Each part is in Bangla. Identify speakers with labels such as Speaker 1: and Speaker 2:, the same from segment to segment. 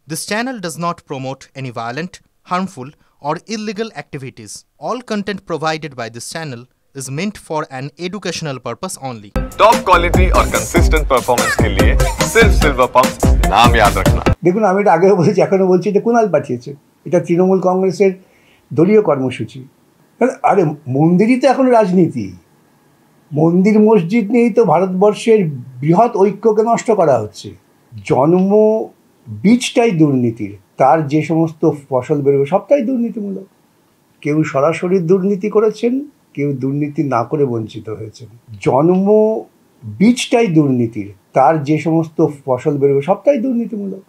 Speaker 1: This channel does not promote any violent, harmful, or illegal activities. All content provided by this channel is meant for an educational purpose only.
Speaker 2: Top quality और कंसिस्टेंट परफॉर्मेंस के लिए सिर्फ सिल्वर पंप नाम याद रखना।
Speaker 3: দেখুন, আমি এটা আগেও বলেছি, এখনও বলছি, এটা কুণাল পাঠিয়েছে। এটা তৃণমূল কংগ্রেসের দলীয় কর্মসূচি। আরে মন্দিরই তো এখন রাজনীতি। মন্দির মসজিদ নিয়েই তো ভারতবর্ষের বৃহৎ ঐক্যকে নষ্ট করা হচ্ছে। জন্ম বীজটাই দুর্নীতির, তার যে সমস্ত ফসল বেরোবে সবটাই দুর্নীতিমূলক। কেউ সরাসরি দুর্নীতি করেছেন, কেউ দুর্নীতি না করে বঞ্চিত হয়েছেন। জন্ম বীজটাই দুর্নীতির, তার যে সমস্ত ফসল বেরোবে সবটাই দুর্নীতিমূলক।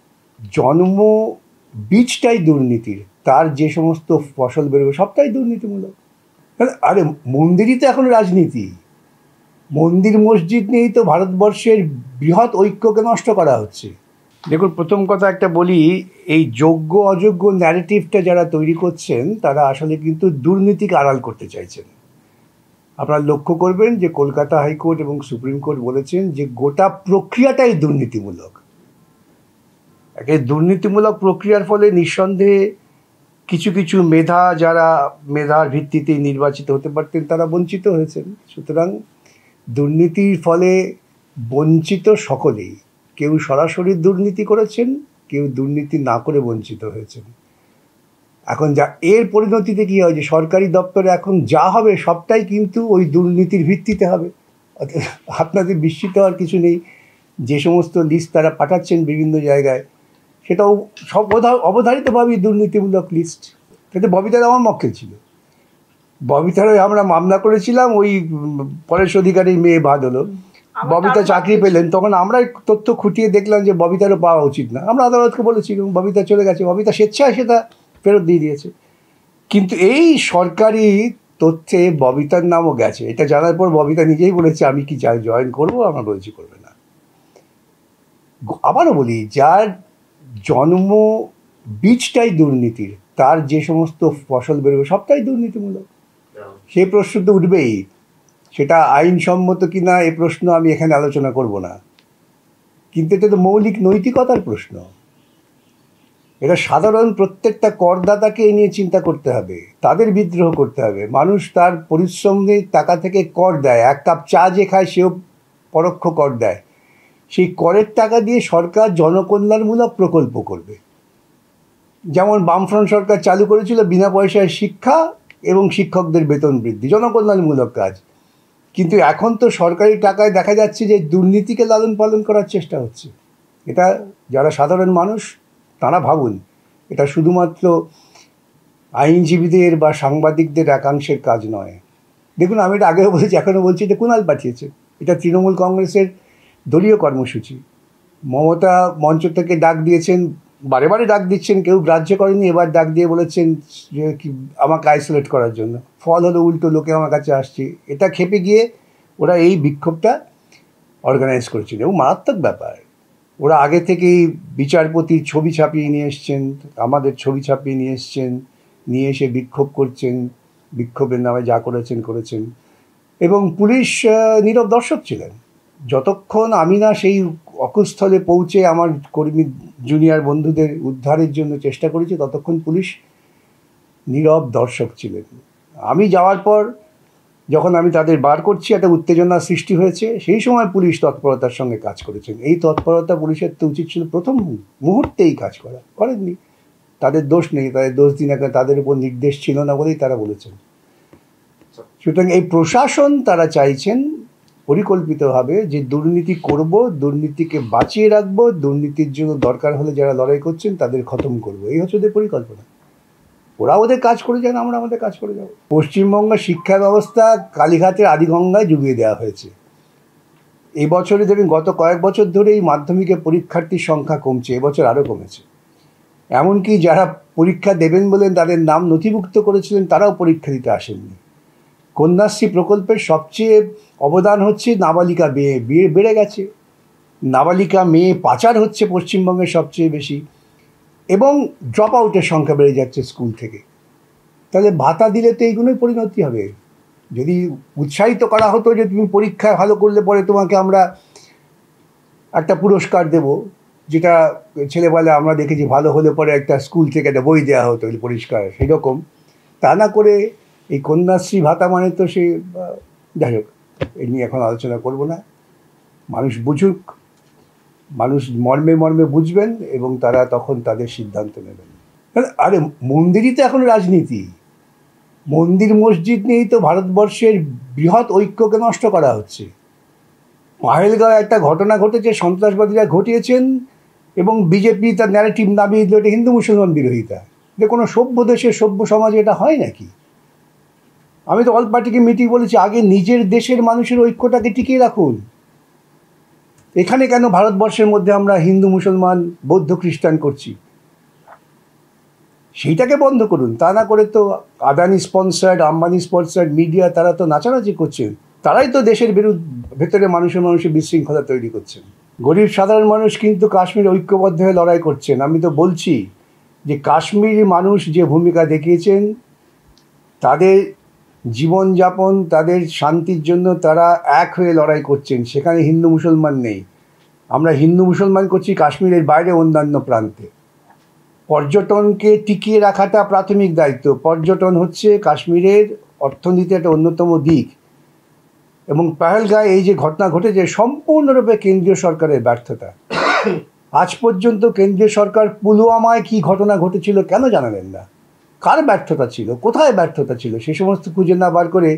Speaker 3: জন্ম বীজটাই দুর্নীতির, তার যে সমস্ত ফসল বেরোবে সবটাই দুর্নীতিমূলক। আরে মন্দিরই তো এখন রাজনীতি। মন্দির মসজিদ নিয়েই তো ভারতবর্ষের বৃহৎ ঐক্যকে নষ্ট করা হচ্ছে। দেখুন, প্রথম কথা একটা বলি, এই যোগ্য অযোগ্য ন্যারেটিভটা যারা তৈরি করছেন তারা আসলে কিন্তু দুর্নীতিকে আড়াল করতে চাইছেন। আপনারা লক্ষ্য করবেন যে কলকাতা হাইকোর্ট এবং সুপ্রিম কোর্ট বলেছেন যে গোটা প্রক্রিয়াটাই দুর্নীতিমূলক। একে দুর্নীতিমূলক প্রক্রিয়ার ফলে নিঃসন্দেহে কিছু কিছু মেধা, যারা মেধার ভিত্তিতে নির্বাচিত হতে পারতেন, তারা বঞ্চিত হয়েছেন। সুতরাং দুর্নীতির ফলে বঞ্চিত সকলেই। কেউ সরাসরি দুর্নীতি করেছেন, কেউ দুর্নীতি না করে বঞ্চিত হয়েছেন। এখন এর পরিণতিতে কী হয়, যে সরকারি দপ্তরে এখন যা হবে সবটাই কিন্তু ওই দুর্নীতির ভিত্তিতে হবে। আপনাদের বিস্মিত হওয়ার কিছু নেই। যে সমস্ত লিস্ট তারা পাঠাচ্ছেন বিভিন্ন জায়গায়, সেটাও সব অবধারিতভাবেই দুর্নীতিমূলক লিস্ট। কিন্তু ববিতার আমার মক্কেল ছিল। ববিতার আমরা মামলা করেছিলাম, ওই পরেশ অধিকারীর মেয়ে বাদ হলো, ববিতা চাকরি পেলেন, তখন আমরা তথ্য খুঁটিয়ে দেখলাম যে ববিতারও পাওয়া উচিত না। আমরা আদালতকে বলেছিলাম, ববিতা চলে গেছে, ববিতা স্বেচ্ছায় সেটা ফেরত দিয়ে দিয়েছে। কিন্তু এই সরকারি তথ্যে ববিতার নামও গেছে। এটা জানার পর ববিতা নিজেই বলেছে, আমি কি জয়েন করবো? আমরা বলছি করবে না। আবারও বলি, যার জন্ম বীজটাই দুর্নীতির, তার যে সমস্ত ফসল বেরোবে সবটাই দুর্নীতিমূলক। সেই প্রশ্ন তো উঠবেই। সেটা আইনসম্মত কিনা এ প্রশ্ন আমি এখানে আলোচনা করব না, কিন্তু এটা তো মৌলিক নৈতিকতার প্রশ্ন। এটা সাধারণ প্রত্যেকটা করদাতাকে এ নিয়ে চিন্তা করতে হবে, তাদের বিদ্রোহ করতে হবে। মানুষ তার পরিশ্রমের টাকা থেকে কর দেয়, এক কাপ চা যে খায় সেও পরোক্ষ কর দেয়। সেই করের টাকা দিয়ে সরকার জনকল্যাণমূলক প্রকল্প করবে। যেমন বামফ্রন্ট সরকার চালু করেছিল বিনা পয়সায় শিক্ষা এবং শিক্ষকদের বেতন বৃদ্ধি, জনকল্যাণমূলক কাজ। কিন্তু এখন তো সরকারি টাকায় দেখা যাচ্ছে যে দুর্নীতিকে লালন পালন করার চেষ্টা হচ্ছে। এটা যারা সাধারণ মানুষ তারা ভাবুন, এটা শুধুমাত্র আইনজীবীদের বা সাংবাদিকদের একাংশের কাজ নয়। দেখুন, আমি এটা আগেও বলেছি, এখনও বলছি, এটা কুণাল পাঠিয়েছে। এটা তৃণমূল কংগ্রেসের দলীয় কর্মসূচি। মমতা মঞ্চ থেকে ডাক দিয়েছেন, বারে বারে ডাক দিচ্ছেন, কেউ গ্রাহ্য করেনি। এবার ডাক দিয়ে বলেছেন যে কি আমাকে আইসোলেট করার জন্য। ফল হলো উল্টো, লোকে আমার কাছে আসছে। এটা খেপে গিয়ে ওরা এই বিক্ষোভটা অর্গানাইজ করেছিল, এবং মারাত্মক ব্যাপার। ওরা আগে থেকেই বিচারপতির ছবি ছাপিয়ে নিয়ে এসছেন, আমাদের ছবি ছাপিয়ে নিয়ে এসছেন, নিয়ে এসে বিক্ষোভ করছেন। বিক্ষোভের নামে যা করেছেন। এবং পুলিশ নীরব দর্শক ছিলেন। যতক্ষণ আমি না সেই অকুস্থলে পৌঁছে আমার কর্মী জুনিয়র বন্ধুদের উদ্ধারের জন্য চেষ্টা করেছি, ততক্ষণ পুলিশ নীরব দর্শক ছিলেন। আমি যাওয়ার পর যখন আমি তাদের বার করছি, একটা উত্তেজনা সৃষ্টি হয়েছে। সেই সময় পুলিশ তৎপরতার সঙ্গে কাজ করেছেন। এই তৎপরতা পুলিশের তো উচিত ছিল প্রথম মুহূর্তেই কাজ করেননি। তাদের দোষ নেই, তাদের দোষ দিন একটা, তাদের উপর নির্দেশ ছিল না বলেই তারা বলেছেন। সুতরাং এই প্রশাসন তারা চাইছেন পরিকল্পিতভাবে যে দুর্নীতি করব, দুর্নীতিকে বাঁচিয়ে রাখবো, দুর্নীতির জন্য দরকার হলে যারা লড়াই করছেন তাদের খতম করব। এই হচ্ছে ওদের পরিকল্পনা। ওরা ওদের কাজ করে যান, আমরা আমাদের কাজ করে যাব। পশ্চিমবঙ্গের শিক্ষা ব্যবস্থা কালীঘাটের আদিগঙ্গায় ডুবিয়ে দেওয়া হয়েছে। এই বছরে দেখবেন, গত কয়েক বছর ধরে এই মাধ্যমিকে পরীক্ষার্থীর সংখ্যা কমছে, এবছর আরও কমেছে। এমনকি যারা পরীক্ষা দেবেন বলেন তাদের নাম নথিভুক্ত করেছিলেন, তারাও পরীক্ষা দিতে আসেননি। কন্যাশ্রী প্রকল্পের সবচেয়ে অবদান হচ্ছে নাবালিকা বিয়ে বেড়ে গেছে। নাবালিকা মেয়ে পাচার হচ্ছে পশ্চিমবঙ্গের সবচেয়ে বেশি, এবং ড্রপ আউটের সংখ্যা বেড়ে যাচ্ছে স্কুল থেকে। তাহলে ভাতা দিলে তো এইগুলোই পরিণতি হবে। যদি উৎসাহিত করা হতো যে তুমি পরীক্ষায় ভালো করলে পরে তোমাকে আমরা একটা পুরস্কার দেব, যেটা ছেলেবেলা আমরা দেখেছি, ভালো হলে পরে একটা স্কুল থেকে একটা বই দেওয়া হতো পরিষ্কার, সেই রকম তা না করে এই কন্যাশ্রী ভাতা মানে তো সে যাই হোক, এই নিয়ে এখন আলোচনা করব না। মানুষ বুঝুক, মানুষ মর্মে মর্মে বুঝবেন এবং তারা তখন তাদের সিদ্ধান্ত নেবেন। আরে মন্দিরই তো এখন রাজনীতি। মন্দির মসজিদ নিয়েই তো ভারতবর্ষের বৃহৎ ঐক্যকে নষ্ট করা হচ্ছে। পাহেলগাঁওয়ে একটা ঘটনা ঘটেছে, সন্ত্রাসবাদীরা ঘটিয়েছেন এবং বিজেপি তার ন্যারেটিভ নামিয়ে দিল এটা হিন্দু মুসলমান বিরোধিতা। এটা কোনো সভ্য দেশের সভ্য সমাজে এটা হয় নাকি? আমি তো অল পার্টিকে মিটিং বলেছি, আগে নিজের দেশের মানুষের ঐক্যটাকে টিকিয়ে রাখুন। এখানে কেন ভারতবর্ষের মধ্যে আমরা হিন্দু মুসলমান বৌদ্ধ খ্রিস্টান করছি, সেইটাকে বন্ধ করুন। তা না করে তো Adani sponsored, Ambani sponsored media তারা তো নাচানাচি করছেন, তারাই তো দেশের ভেতরে মানুষের বিশৃঙ্খলা তৈরি করছেন। গরিব সাধারণ মানুষ কিন্তু কাশ্মীর ঐক্যবদ্ধ হয়ে লড়াই করছেন। আমি তো বলছি যে কাশ্মীরি মানুষ যে ভূমিকা দেখিয়েছেন, তাদের জীবনযাপন, তাদের শান্তির জন্য তারা এক হয়ে লড়াই করছেন, সেখানে হিন্দু মুসলমান নেই। আমরা হিন্দু মুসলমান করছি কাশ্মীরের বাইরে অন্যান্য প্রান্তে। পর্যটনকে টিকিয়ে রাখাটা প্রাথমিক দায়িত্ব। পর্যটন হচ্ছে কাশ্মীরের অর্থনীতির একটা অন্যতম দিক, এবং পাহেলগাঁয়ে এই যে ঘটনা ঘটেছে সম্পূর্ণরূপে কেন্দ্রীয় সরকারের ব্যর্থতা। আজ পর্যন্ত কেন্দ্রীয় সরকার পুলওয়ামায় কী ঘটনা ঘটেছিল কেন জানালেন না? কার ব্যর্থতা ছিল, কোথায় ব্যর্থতা ছিল, সে সমস্ত খুঁজে না বার করে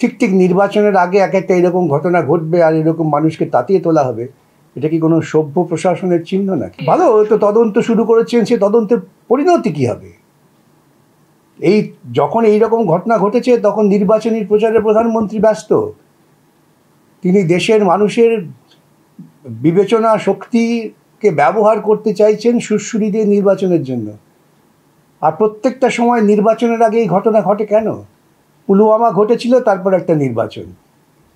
Speaker 3: ঠিক নির্বাচনের আগে এক একটা এরকম ঘটনা ঘটবে আর এরকম মানুষকে তাতিয়ে তোলা হবে, এটা কি কোনো সভ্য প্রশাসনের চিহ্ন নাকি? ভালো তো তদন্ত শুরু করেছেন, সে তদন্তের পরিণতি কী হবে? যখন এইরকম ঘটনা ঘটেছে তখন নির্বাচনী প্রচারে প্রধানমন্ত্রী ব্যস্ত। তিনি দেশের মানুষের বিবেচনা শক্তিকে ব্যবহার করতে চাইছেন সুরসুরি দিয়ে নির্বাচনের জন্য। আর প্রত্যেকটা সময় নির্বাচনের আগে এই ঘটনা ঘটে কেন? পুলওয়ামা ঘটেছিল, তারপর একটা নির্বাচন।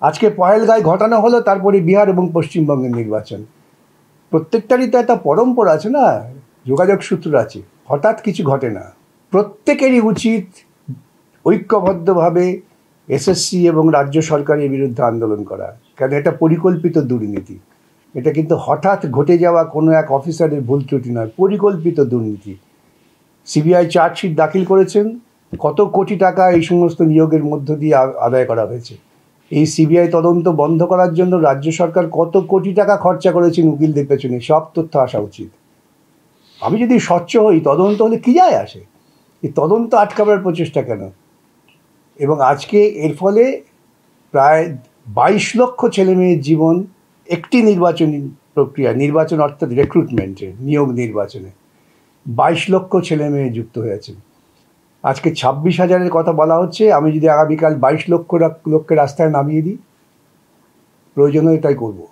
Speaker 3: আজকে পহেলগাঁয় ঘটানো হলো, তারপরে বিহার এবং পশ্চিমবঙ্গের নির্বাচন। প্রত্যেকটারই তো একটা পরম্পরা আছে না, যোগাযোগ সূত্র আছে, হঠাৎ কিছু ঘটে না। প্রত্যেকেরই উচিত ঐক্যবদ্ধভাবে এসএসসি এবং রাজ্য সরকারের বিরুদ্ধে আন্দোলন করা, কেন এটা পরিকল্পিত দুর্নীতি। এটা কিন্তু হঠাৎ ঘটে যাওয়া কোনো এক অফিসারের ভুল ত্রুটি নয়, পরিকল্পিত দুর্নীতি। সিবিআই চার্জশিট দাখিল করেছেন, কত কোটি টাকা এই সমস্ত নিয়োগের মধ্য দিয়ে আদায় করা হয়েছে। এই সিবিআই তদন্ত বন্ধ করার জন্য রাজ্য সরকার কত কোটি টাকা খরচা করেছেন উকিলদের পেছনে, সব তথ্য আসা উচিত। আমি যদি স্বচ্ছ হই, তদন্ত হলে কী যায় আসে? এই তদন্ত আটকাবার প্রচেষ্টা কেন? এবং আজকে এর ফলে প্রায় 22 লক্ষ ছেলেমেয়ের জীবন একটি নির্বাচনী প্রক্রিয়া, নির্বাচন অর্থাৎ রিক্রুটমেন্টের নিয়োগ নির্বাচনে 22 লক্ষ ছেলেমেয়ে যুক্ত হয়েছেন। আজকে 26,000-এর কথা বলা হচ্ছে। আমি যদি আগামীকাল 22 লক্ষ লোককে রাস্তায় নামিয়ে দিই, প্রয়োজন হয় তাই করবো।